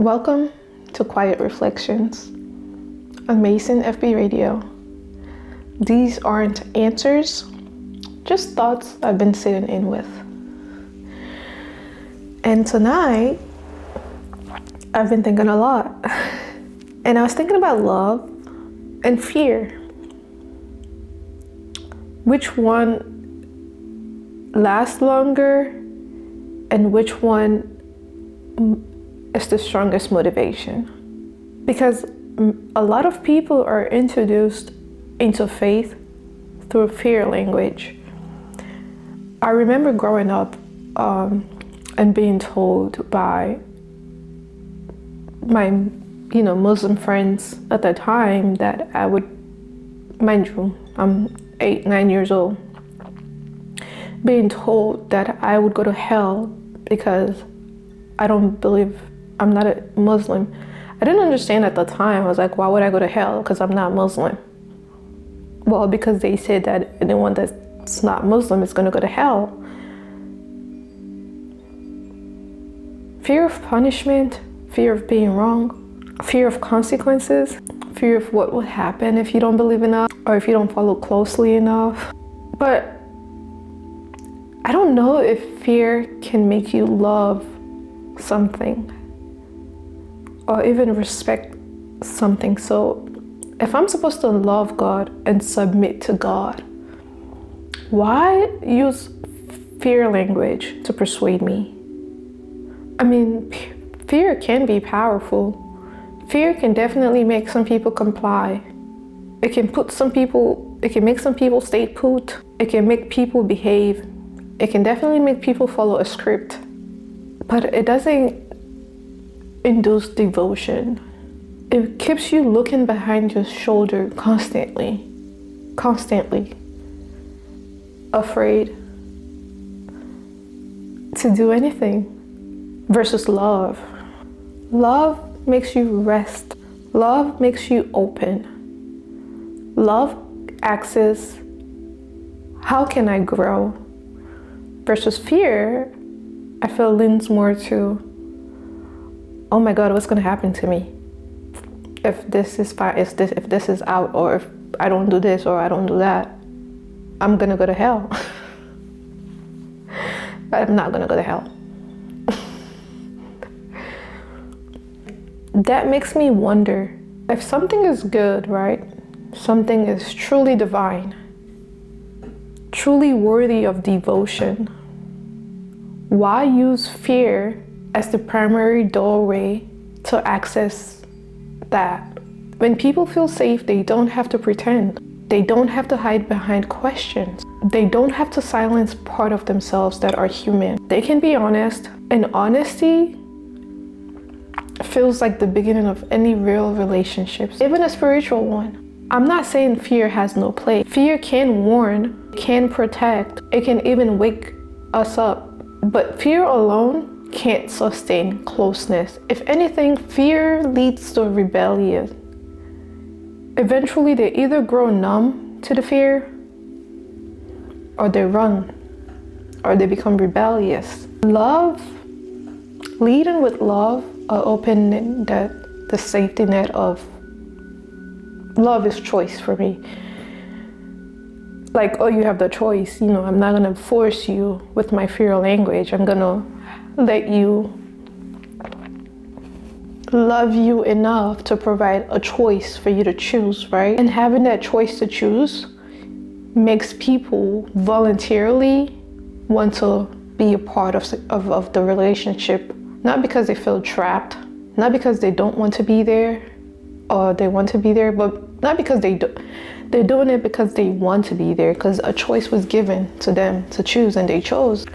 Welcome to Quiet Reflections on Mason FB Radio. These aren't answers, just thoughts I've been sitting in with. And tonight, I've been thinking a lot. And I was thinking about love and fear. Which one lasts longer and which one is the strongest motivation? Because a lot of people are introduced into faith through fear language. I remember growing up and being told by my Muslim friends at the time that I would, mind you, I'm 8-9 years old, being told that I would go to hell because I'm not a Muslim. I didn't understand at the time. I was like, why would I go to hell? Because I'm not Muslim. Well, because they said that anyone that's not Muslim is going to go to hell. Fear of punishment, fear of being wrong, fear of consequences, fear of what will happen if you don't believe enough or if you don't follow closely enough. But I don't know if fear can make you love something or even respect something. So if I'm supposed to love God and submit to God, why use fear language to persuade me? I mean, fear can be powerful. Fear can definitely make some people comply. It can make some people stay put. It can make people behave. It can definitely make people follow a script. But it doesn't induce devotion. It keeps you looking behind your shoulder constantly, afraid to do anything. Versus love. Love makes you rest. Love makes you open. Love asks, how can I grow? Versus fear, I feel leans more to, oh my God, what's gonna happen to me? If this is fine, if this is out, or if I don't do this or I don't do that, I'm gonna go to hell. But I'm not gonna go to hell. That makes me wonder, if something is good, right? Something is truly divine, truly worthy of devotion, why use fear as the primary doorway to access that? When people feel safe, they don't have to pretend. They don't have to hide behind questions. They don't have to silence part of themselves that are human. They can be honest, and honesty feels like the beginning of any real relationships, even a spiritual one. I'm not saying fear has no place. Fear can warn, can protect, it can even wake us up. But fear alone can't sustain closeness. If anything, fear leads to rebellion. Eventually, they either grow numb to the fear, or they run, or they become rebellious. Love, leading with love, or opening the safety net of love is choice for me. Like, oh, you have the choice. I'm not gonna force you with my fear language. I'm gonna let you love you enough to provide a choice for you to choose, right? And having that choice to choose makes people voluntarily want to be a part of the relationship, not because they feel trapped, not because they don't want to be there or they want to be there, but not because they're doing it because they want to be there, because a choice was given to them to choose and they chose.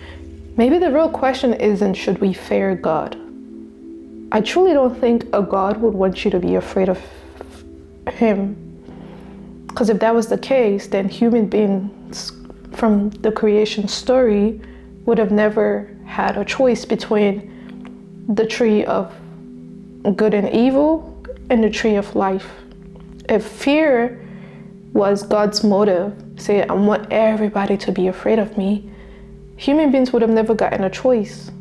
Maybe the real question isn't, should we fear God? I truly don't think a God would want you to be afraid of him. Because if that was the case, then human beings from the creation story would have never had a choice between the tree of good and evil and the tree of life. If fear was God's motive, say, I want everybody to be afraid of me, human beings would have never gotten a choice.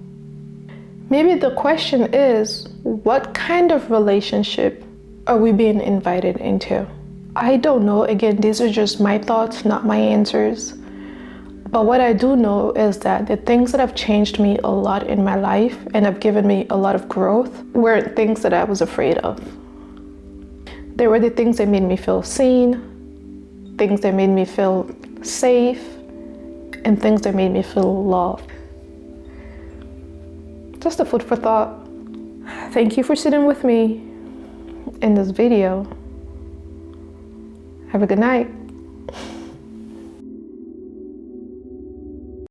Maybe the question is, What kind of relationship are we being invited into? I don't know. Again, these are just my thoughts, not my answers. But what I do know is that the things that have changed me a lot in my life and have given me a lot of growth weren't things that I was afraid of. They were the things that made me feel seen, things that made me feel safe, and things that made me feel loved. Just a food for thought. Thank you for sitting with me in this video. Have a good night.